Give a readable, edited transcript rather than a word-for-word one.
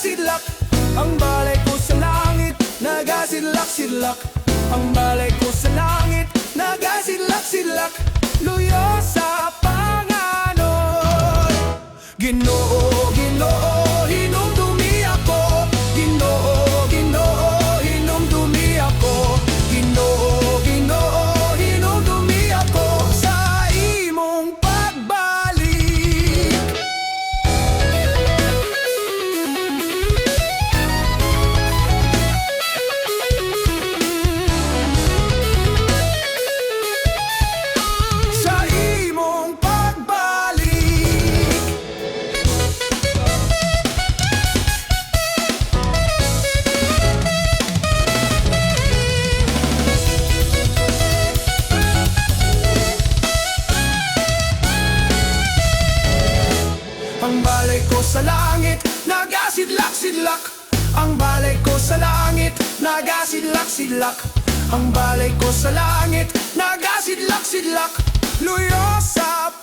nagasidlak-sidlak. Ang balay ko sa langit, nagasidlak-sidlak. Ang balay ko sa langit, nagasidlak-sidlak. Luyo sa Panganoon. Ginoo, Ginoo, hinumdumi ako. Ginoo, Ginoo, hinumdumi ako. Ginoo, Ginoo, hinumdumi ako sa imong pagbalik. Sa imong pagbalik. Ang balay ko sa langit, nagasidlak-sidlak. Ang balay ko sa langit, nagasidlak-sidlak. Ang balay ko sa langit, nagasidlak-sidlak. Luyo sa